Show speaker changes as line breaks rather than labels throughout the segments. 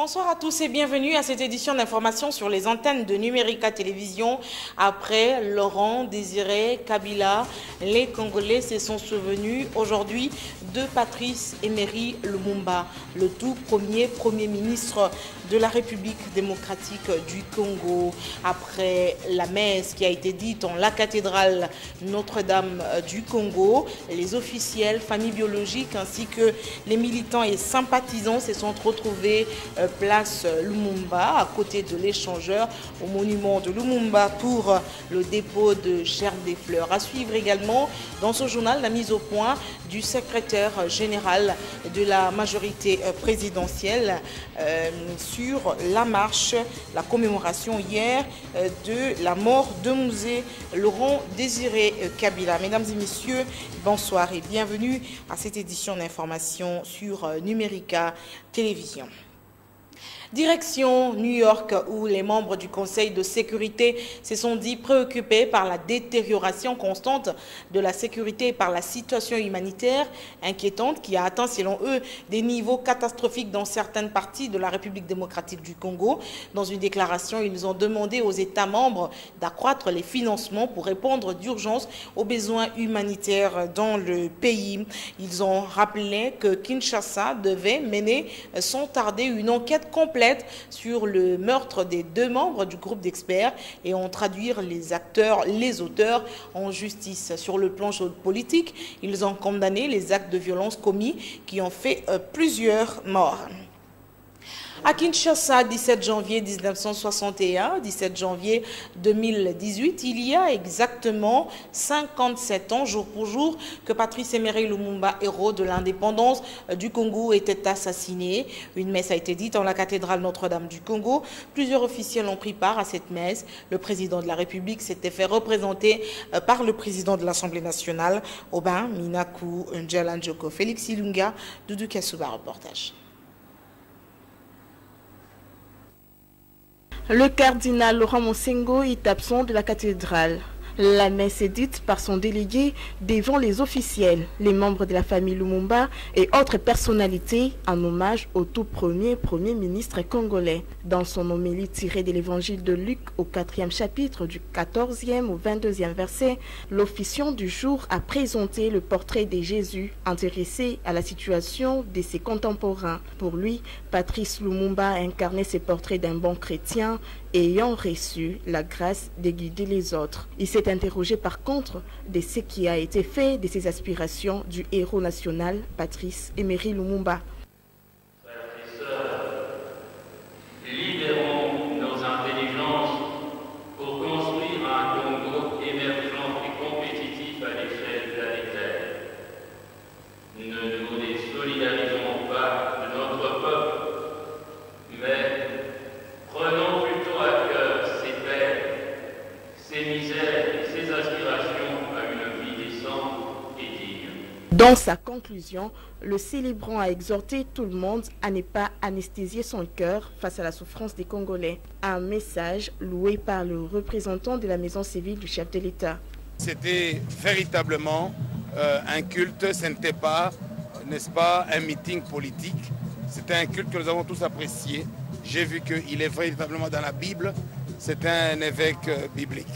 Bonsoir à tous et bienvenue à cette édition d'information sur les antennes de Numérica Télévision. Après Laurent Désiré Kabila, les Congolais se sont souvenus aujourd'hui de Patrice Emery Lumumba, le tout premier ministre de la République démocratique du Congo. Après la messe qui a été dite en la cathédrale Notre-Dame du Congo, les officiels, familles biologiques ainsi que les militants et sympathisants se sont retrouvés place Lumumba, à côté de l'échangeur, au monument de Lumumba pour le dépôt de gerbe des fleurs. À suivre également dans ce journal la mise au point du secrétaire général de la majorité présidentielle sur la marche, la commémoration hier de la mort de Musée Laurent Désiré Kabila. Mesdames et messieurs, bonsoir et bienvenue à cette édition d'information sur Numérica Télévision. Direction New York, où les membres du Conseil de sécurité se sont dit préoccupés par la détérioration constante de la sécurité et par la situation humanitaire inquiétante qui a atteint, selon eux, des niveaux catastrophiques dans certaines parties de la République démocratique du Congo. Dans une déclaration, ils ont demandé aux États membres d'accroître les financements pour répondre d'urgence aux besoins humanitaires dans le pays. Ils ont rappelé que Kinshasa devait mener sans tarder une enquête complète sur le meurtre des deux membres du groupe d'experts et en traduire les auteurs en justice. Sur le plan politique, ils ont condamné les actes de violence commis qui ont fait plusieurs morts. À Kinshasa, 17 janvier 1961, 17 janvier 2018, il y a exactement 57 ans, jour pour jour, que Patrice Emery Lumumba, héros de l'indépendance du Congo, était assassiné. Une messe a été dite en la cathédrale Notre-Dame du Congo. Plusieurs officiels ont pris part à cette messe. Le président de la République s'était fait représenter par le président de l'Assemblée nationale, Aubin Minaku Ndjalanjoko. Félix Ilunga, Doudou Kassouba, reportage.
Le cardinal Laurent Monsengo est absent de la cathédrale. La messe est dite par son délégué devant les officiels, les membres de la famille Lumumba et autres personnalités en hommage au tout premier ministre congolais. Dans son homélie tirée de l'évangile de Luc au 4e chapitre du 14e au 22e verset, l'officiant du jour a présenté le portrait de Jésus intéressé à la situation de ses contemporains. Pour lui, Patrice Lumumba a incarné ce portrait d'un bon chrétien ayant reçu la grâce de guider les autres. Il s'est interrogé par contre de ce qui a été fait de ses aspirations du héros national Patrice Emery Lumumba.
Libérons nos intelligences pour construire un Congo émergent et compétitif à l'échelle planétaire. Ne nous désolidarisons pas de notre peuple, mais prenons plutôt à cœur ses peines, ses misères et ses aspirations à une vie décente et digne.
Dans sa conclusion, le célébrant a exhorté tout le monde à ne pas anesthésier son cœur face à la souffrance des Congolais. Un message loué par le représentant de la maison civile du chef de l'État.
C'était véritablement un culte, ce n'était pas, n'est-ce pas, un meeting politique. C'était un culte que nous avons tous apprécié. J'ai vu qu'il est véritablement dans la Bible. C'est un évêque biblique.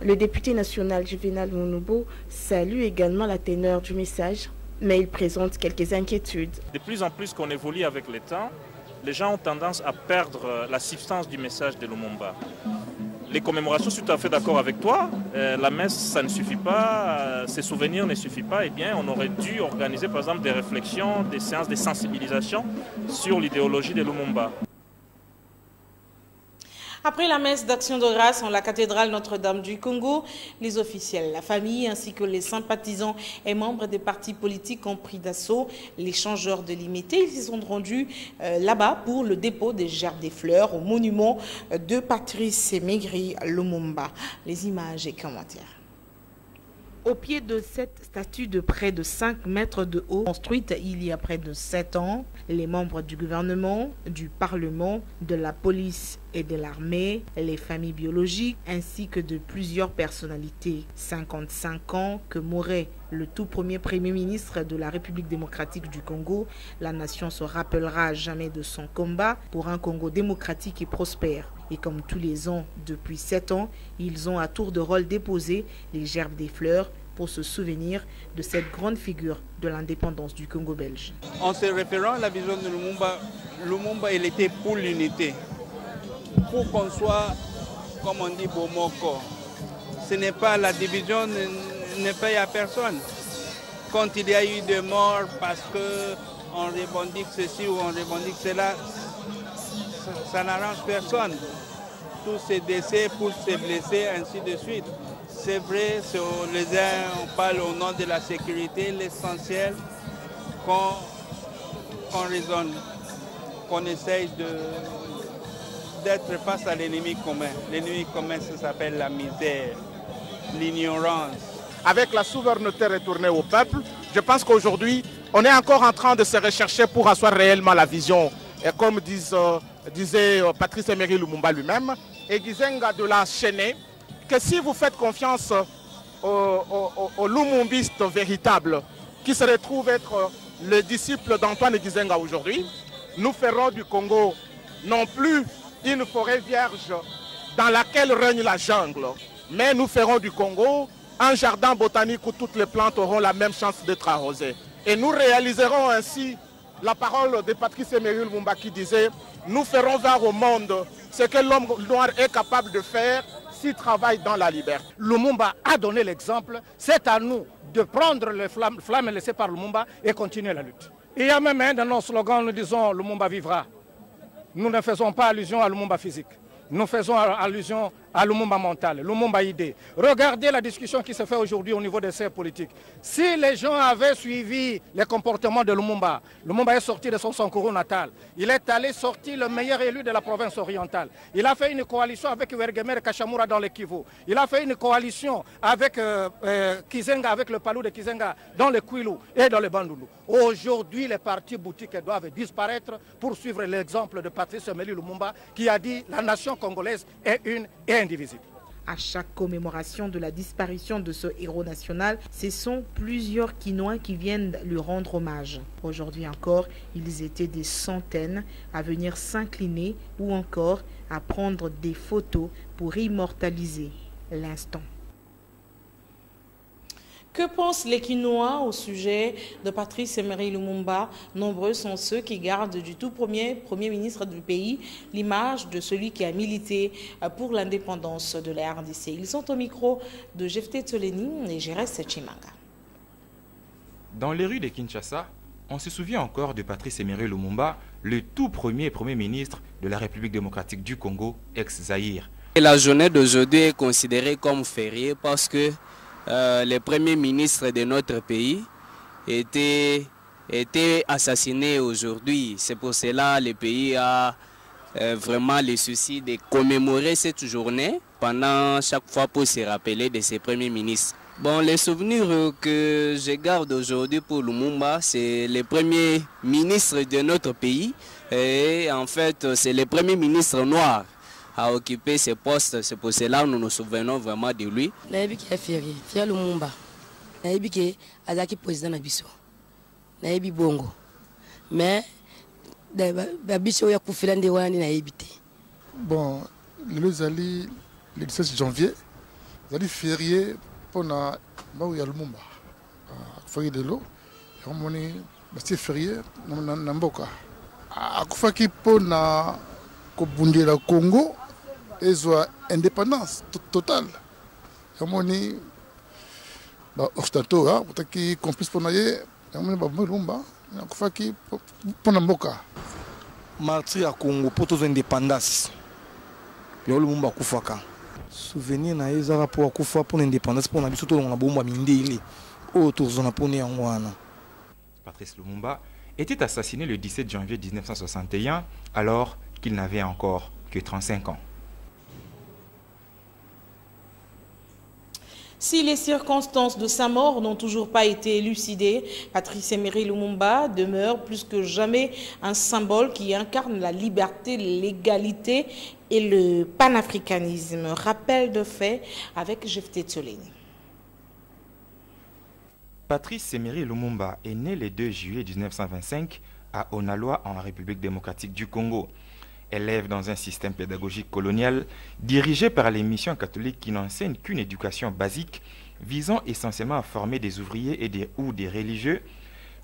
Le député national Juvenal Mounoubo salue également la teneur du message, mais il présente quelques inquiétudes.
De plus en plus qu'on évolue avec le temps, les gens ont tendance à perdre la substance du message de Lumumba. Les commémorations, je suis tout à fait d'accord avec toi. La messe, ça ne suffit pas. Ces souvenirs ne suffisent pas. Eh bien, on aurait dû organiser, par exemple, des réflexions, des séances de sensibilisation sur l'idéologie de Lumumba.
Après la messe d'action de grâce en la cathédrale Notre-Dame du Congo, les officiels, la famille ainsi que les sympathisants et membres des partis politiques ont pris d'assaut l'échangeur de l'imité. Ils se sont rendus là-bas pour le dépôt des gerbes des fleurs au monument de Patrice Emery Lumumba. Les images et commentaires. Au pied de cette statue de près de 5 mètres de haut, construite il y a près de 7 ans, les membres du gouvernement, du Parlement, de la police et de l'armée, les familles biologiques ainsi que de plusieurs personnalités. 55 ans que mourait le tout premier Premier ministre de la République démocratique du Congo, la nation se rappellera jamais de son combat pour un Congo démocratique et prospère. Et comme tous les ans, depuis 7 ans, ils ont à tour de rôle déposé les gerbes des fleurs pour se souvenir de cette grande figure de l'indépendance du Congo belge.
En se référant à la vision de Lumumba, Lumumba il était pour l'unité, pour qu'on soit, comme on dit, Bomoko. Ce n'est pas la division, ne paye à personne. Quand il y a eu des morts parce qu'on revendique ceci ou on revendique cela, ça n'arrange personne. Tous ces décès pour se blesser, ainsi de suite. C'est vrai, les uns on parle au nom de la sécurité, l'essentiel qu'on raisonne, qu'on essaye d'être face à l'ennemi commun. L'ennemi commun, ça s'appelle la misère, l'ignorance.
Avec la souveraineté retournée au peuple, je pense qu'aujourd'hui, on est encore en train de se rechercher pour asseoir réellement la vision. Et comme disait Patrice Emery Lumumba lui-même, et Gizenga de la Chéné, que si vous faites confiance aux Lumumbistes véritables, qui se retrouvent être le disciple d'Antoine Gizenga aujourd'hui, nous ferons du Congo non plus une forêt vierge dans laquelle règne la jungle, mais nous ferons du Congo un jardin botanique où toutes les plantes auront la même chance d'être arrosées. Et nous réaliserons ainsi la parole de Patrice Emery Lumumba qui disait « Nous ferons voir au monde ce que l'homme noir est capable de faire s'il travaille dans la liberté. »
Lumumba a donné l'exemple, c'est à nous de prendre les flammes laissées par Lumumba et continuer la lutte. Il y a même un de nos slogans, nous disons « Lumumba vivra ». Nous ne faisons pas allusion à Lumumba physique. Nous faisons allusion à Lumumba mental, Lumumba idée. Regardez la discussion qui se fait aujourd'hui au niveau des cercles politiques. Si les gens avaient suivi les comportements de Lumumba, Lumumba est sorti de son Sankuru natal. Il est allé sortir le meilleur élu de la province orientale. Il a fait une coalition avec Wergemer Kachamura dans le Kivu. Il a fait une coalition avec Kizenga, avec le Palou de Kizenga dans le Kwilu et dans le Bandulu. Aujourd'hui, les partis boutiques doivent disparaître pour suivre l'exemple de Patrice Emery Lumumba qui a dit la nation congolaise est une et indivisible.
À chaque commémoration de la disparition de ce héros national, ce sont plusieurs Quinois qui viennent lui rendre hommage. Aujourd'hui encore, ils étaient des centaines à venir s'incliner ou encore à prendre des photos pour immortaliser l'instant. Que pensent les Quinois au sujet de Patrice Emery Lumumba? Nombreux sont ceux qui gardent du tout premier ministre du pays l'image de celui qui a milité pour l'indépendance de la RDC. Ils sont au micro de Jefté Tsoleni et Gérès Chimanga.
Dans les rues de Kinshasa, on se souvient encore de Patrice Emery Lumumba, le tout premier ministre de la République démocratique du Congo, ex-Zaïre.
La journée d'aujourd'hui est considérée comme fériée parce que le premier ministre de notre pays était assassiné aujourd'hui. C'est pour cela que le pays a vraiment le souci de commémorer cette journée pendant chaque fois pour se rappeler de ses premiers ministres. Bon, les souvenirs que je garde aujourd'hui pour Lumumba, c'est le premier ministre de notre pays et en fait c'est le premier ministre noir à occuper ce poste. C'est pour cela que nous nous souvenons vraiment de lui.
Naïbi qui est fier Lumumba. Naïbi qui est président Nabiso. Naïbi Bongo. Mais Nabiso ya kufilande wani naïbi te.
Bon, le 17 janvier, c'est férié pour na Mawya Lumumba. Férié de l'eau. C'est férié na Mboka. Akufaki pour na Kobundi la Congo. Et soit indépendance totale. Yamoni Ostato, qui complice pour naïe, yamoni Lumumba, qui pour Namboka.
Martyr à Congo pour toute indépendance. Lumumba Koufaka. Souvenir naïe zara pour Koufa pour l'indépendance pour nabi surtout on a bomba mindeli. Autour zona pour néanwana.
Patrice Lumumba était assassiné le 17 janvier 1961 alors qu'il n'avait encore que 35 ans.
Si les circonstances de sa mort n'ont toujours pas été élucidées, Patrice Emery Lumumba demeure plus que jamais un symbole qui incarne la liberté, l'égalité et le panafricanisme. Rappel de fait avec Jephté Tsoleni.
Patrice Emery Lumumba est né le 2 juillet 1925 à Onaloa en République démocratique du Congo. Élève dans un système pédagogique colonial dirigé par les missions catholiques qui n'enseignent qu'une éducation basique visant essentiellement à former des ouvriers et ou des religieux,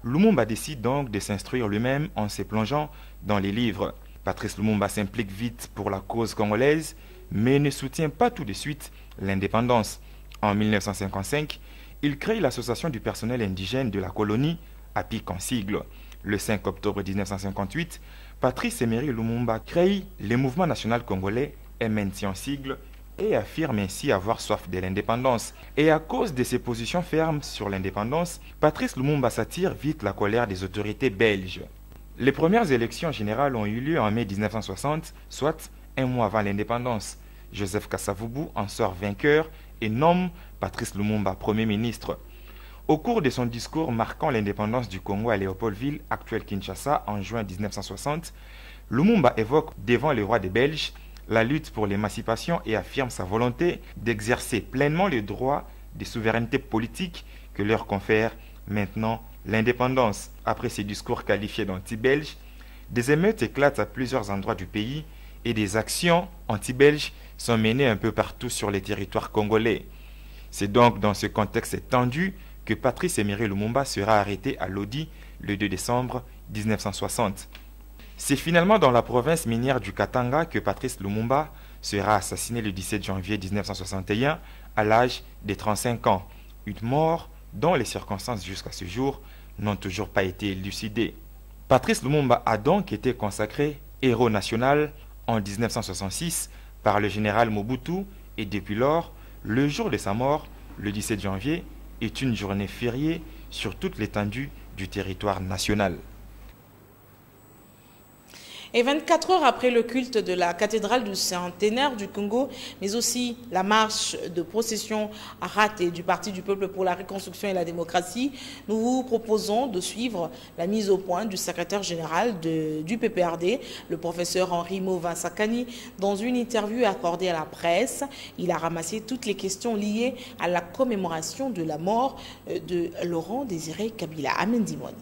Lumumba décide donc de s'instruire lui-même en se plongeant dans les livres. Patrice Lumumba s'implique vite pour la cause congolaise, mais ne soutient pas tout de suite l'indépendance. En 1955, il crée l'association du personnel indigène de la colonie, APIC en sigle. Le 5 octobre 1958, Patrice Emery Lumumba crée le mouvement national congolais, MNC en sigle, et affirme ainsi avoir soif de l'indépendance. Et à cause de ses positions fermes sur l'indépendance, Patrice Lumumba s'attire vite la colère des autorités belges. Les premières élections générales ont eu lieu en mai 1960, soit un mois avant l'indépendance. Joseph Kasavubu en sort vainqueur et nomme Patrice Lumumba Premier ministre. Au cours de son discours marquant l'indépendance du Congo à Léopoldville, actuel Kinshasa, en juin 1960, Lumumba évoque devant le roi des Belges la lutte pour l'émancipation et affirme sa volonté d'exercer pleinement le droit de souveraineté politique que leur confère maintenant l'indépendance. Après ces discours qualifiés d'anti-belges, des émeutes éclatent à plusieurs endroits du pays et des actions anti-belges sont menées un peu partout sur les territoires congolais. C'est donc dans ce contexte tendu que Patrice Emery Lumumba sera arrêté à Lodi le 2 décembre 1960. C'est finalement dans la province minière du Katanga que Patrice Lumumba sera assassiné le 17 janvier 1961 à l'âge de 35 ans. Une mort dont les circonstances jusqu'à ce jour n'ont toujours pas été élucidées. Patrice Lumumba a donc été consacré héros national en 1966 par le général Mobutu et depuis lors, le jour de sa mort, le 17 janvier, est une journée fériée sur toute l'étendue du territoire national.
Et 24 heures après le culte de la cathédrale du centenaire du Congo, mais aussi la marche de procession ratée du Parti du Peuple pour la Reconstruction et la Démocratie, nous vous proposons de suivre la mise au point du secrétaire général du PPRD, le professeur Henri Mauvin-Sakani. Dans une interview accordée à la presse, il a ramassé toutes les questions liées à la commémoration de la mort de Laurent Désiré Kabila. Amen Dimoni.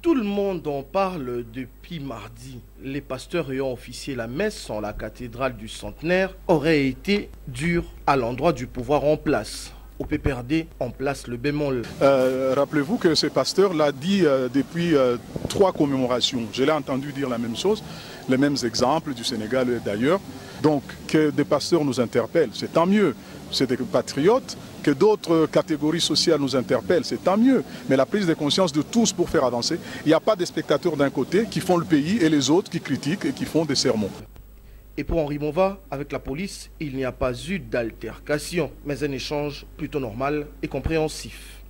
Tout le monde en parle depuis mardi. Les pasteurs ayant officié la messe en la cathédrale du centenaire auraient été durs à l'endroit du pouvoir en place. Au PPRD, on place le bémol.
Rappelez-vous que ce pasteur l'a dit depuis 3 commémorations. Je l'ai entendu dire la même chose, les mêmes exemples du Sénégal et d'ailleurs. Donc que des pasteurs nous interpellent, c'est tant mieux. C'est des patriotes, que d'autres catégories sociales nous interpellent, c'est tant mieux. Mais la prise de conscience de tous pour faire avancer, il n'y a pas des spectateurs d'un côté qui font le pays et les autres qui critiquent et qui font des sermons.
Et pour Henri Mova, avec la police, il n'y a pas eu d'altercation, mais un échange plutôt normal et compréhensif.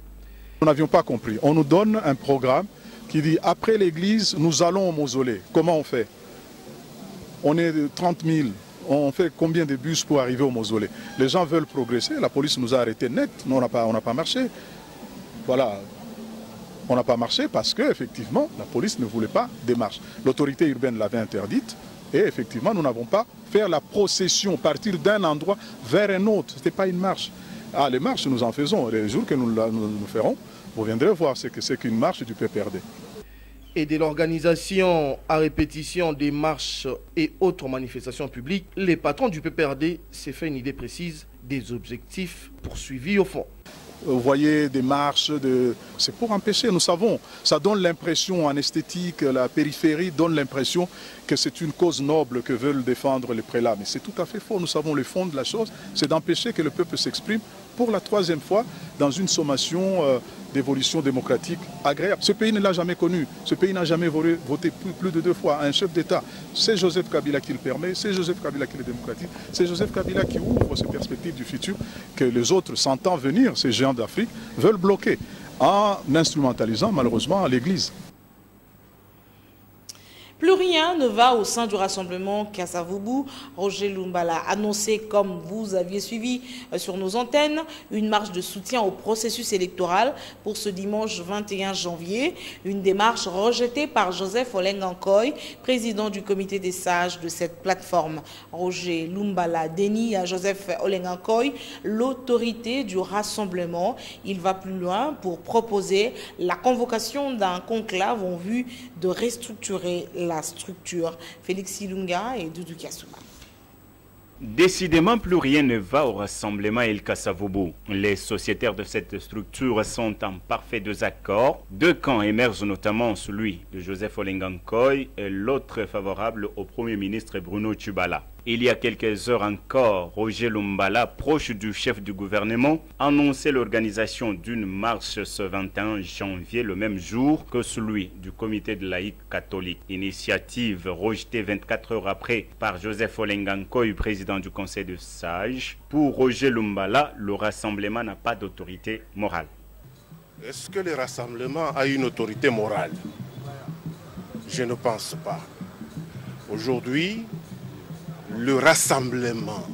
Nous n'avions pas compris. On nous donne un programme qui dit après l'église, nous allons au mausolée. Comment on fait? On est 30 000. On fait combien de bus pour arriver au mausolée? Les gens veulent progresser, la police nous a arrêtés net, nous on n'a pas marché. Voilà, on n'a pas marché parce qu'effectivement, la police ne voulait pas des marches. L'autorité urbaine l'avait interdite et effectivement, nous n'avons pas fait la procession, partir d'un endroit vers un autre. Ce n'était pas une marche. Ah, les marches, nous en faisons. Les jours que nous ferons, vous viendrez voir ce que c'est qu'une marche du PPRD.
Et de l'organisation à répétition des marches et autres manifestations publiques, les patrons du PPRD s'est fait une idée précise des objectifs poursuivis au fond.
Vous voyez des marches, c'est pour empêcher, nous savons, ça donne l'impression en esthétique, la périphérie donne l'impression que c'est une cause noble que veulent défendre les prélats. Mais c'est tout à fait faux, nous savons le fond de la chose, c'est d'empêcher que le peuple s'exprime pour la 3e fois dans une sommation d'évolution démocratique agréable. Ce pays ne l'a jamais connu, ce pays n'a jamais voté plus de 2 fois un chef d'État. C'est Joseph Kabila qui le permet, c'est Joseph Kabila qui le démocratise, c'est Joseph Kabila qui ouvre ces perspectives du futur que les autres, sentant venir, ces géants d'Afrique, veulent bloquer en instrumentalisant malheureusement l'Église.
Plus rien ne va au sein du rassemblement Kasavubu. Roger Lumbala a annoncé, comme vous aviez suivi sur nos antennes, une marche de soutien au processus électoral pour ce dimanche 21 janvier. Une démarche rejetée par Joseph Olengankoy, président du comité des sages de cette plateforme. Roger Lumbala dénie à Joseph Olengankoy l'autorité du rassemblement. Il va plus loin pour proposer la convocation d'un conclave en vue de restructurer la structure. Félix Ilunga et Doudou Kassouma.
Décidément, plus rien ne va au rassemblement El Kasavubu. Les sociétaires de cette structure sont en parfait désaccord. Deux camps émergent, notamment celui de Joseph Olengankoy et l'autre favorable au Premier ministre Bruno Tshibala. Il y a quelques heures encore, Roger Lumbala, proche du chef du gouvernement, annonçait l'organisation d'une marche ce 21 janvier, le même jour que celui du comité de laïcs catholique. Initiative rejetée 24 heures après par Joseph Olengankoy, président du Conseil de sages. Pour Roger Lumbala, le rassemblement n'a pas d'autorité morale.
Est-ce que le rassemblement a une autorité morale? Je ne pense pas. Aujourd'hui, le rassemblement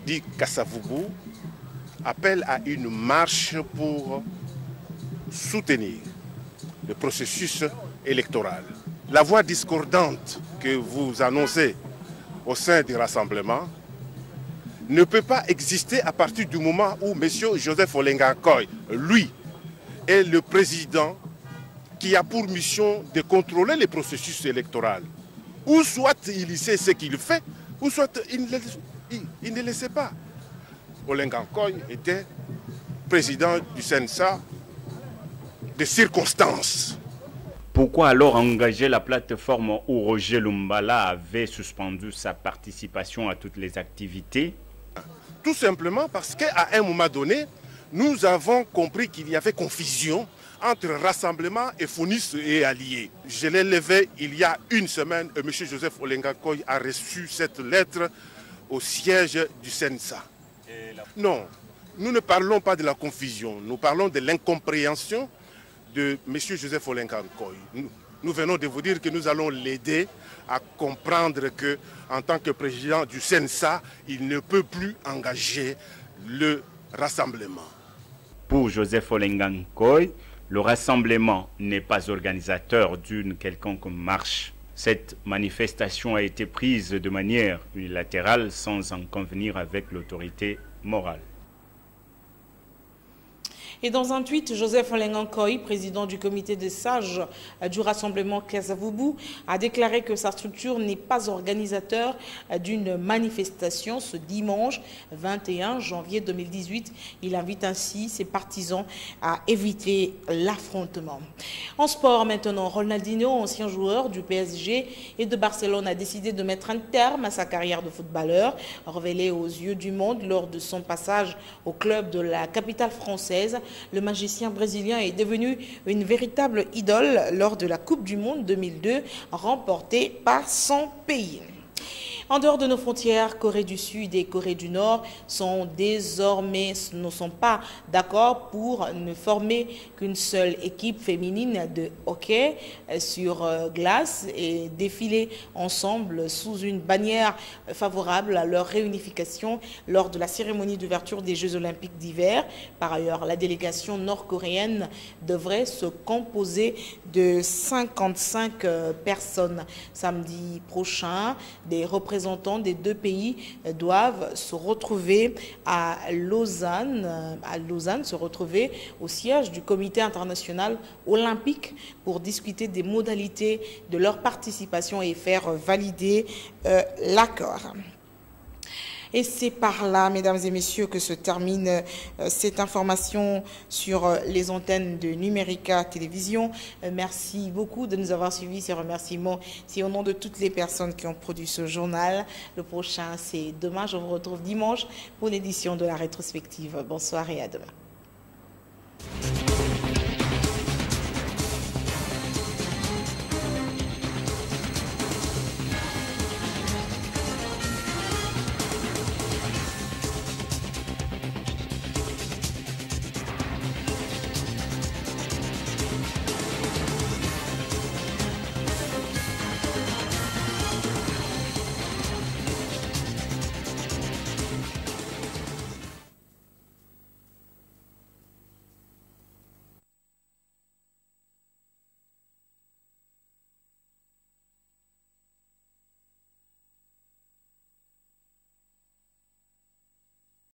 dit Kasavubu appelle à une marche pour soutenir le processus électoral. La voix discordante que vous annoncez au sein du rassemblement ne peut pas exister à partir du moment où M. Joseph Olengankoy, lui, est le président qui a pour mission de contrôler le processus électoral. Ou soit il sait ce qu'il fait, ou soit il ne le sait pas. Olengankoy était président du CNSA de circonstances.
Pourquoi alors engager la plateforme où Roger Lumbala avait suspendu sa participation à toutes les activités?
Tout simplement parce qu'à un moment donné, nous avons compris qu'il y avait confusion entre rassemblement et FONIS et alliés. Je l'ai levé il y a une semaine et M. Joseph Olengankoy a reçu cette lettre au siège du CNSA. Non, nous ne parlons pas de la confusion, nous parlons de l'incompréhension de M. Joseph Olengankoy. Nous venons de vous dire que nous allons l'aider à comprendre qu'en tant que président du CNSA, il ne peut plus engager le rassemblement.
Pour Joseph Olengankoy, le rassemblement n'est pas organisateur d'une quelconque marche. Cette manifestation a été prise de manière unilatérale sans en convenir avec l'autorité morale.
Et dans un tweet, Joseph Olengankoy, président du comité des sages du rassemblement Kasavubu, a déclaré que sa structure n'est pas organisateur d'une manifestation ce dimanche 21 janvier 2018. Il invite ainsi ses partisans à éviter l'affrontement. En sport maintenant, Ronaldinho, ancien joueur du PSG et de Barcelone, a décidé de mettre un terme à sa carrière de footballeur, révélé aux yeux du monde lors de son passage au club de la capitale française. Le magicien brésilien est devenu une véritable idole lors de la Coupe du Monde 2002 remportée par son pays. En dehors de nos frontières, Corée du Sud et Corée du Nord ne sont pas d'accord pour ne former qu'une seule équipe féminine de hockey sur glace et défiler ensemble sous une bannière favorable à leur réunification lors de la cérémonie d'ouverture des Jeux Olympiques d'hiver. Par ailleurs, la délégation nord-coréenne devrait se composer de 55 personnes. Samedi prochain, des représentants des deux pays doivent se retrouver à Lausanne, se retrouver au siège du Comité international olympique pour discuter des modalités de leur participation et faire valider l'accord. Et c'est par là, mesdames et messieurs, que se termine cette information sur les antennes de Numérica Télévision. Merci beaucoup de nous avoir suivis. Ces remerciements, c'est au nom de toutes les personnes qui ont produit ce journal. Le prochain, c'est demain. Je vous retrouve dimanche pour l'édition de la rétrospective. Bonsoir et à demain.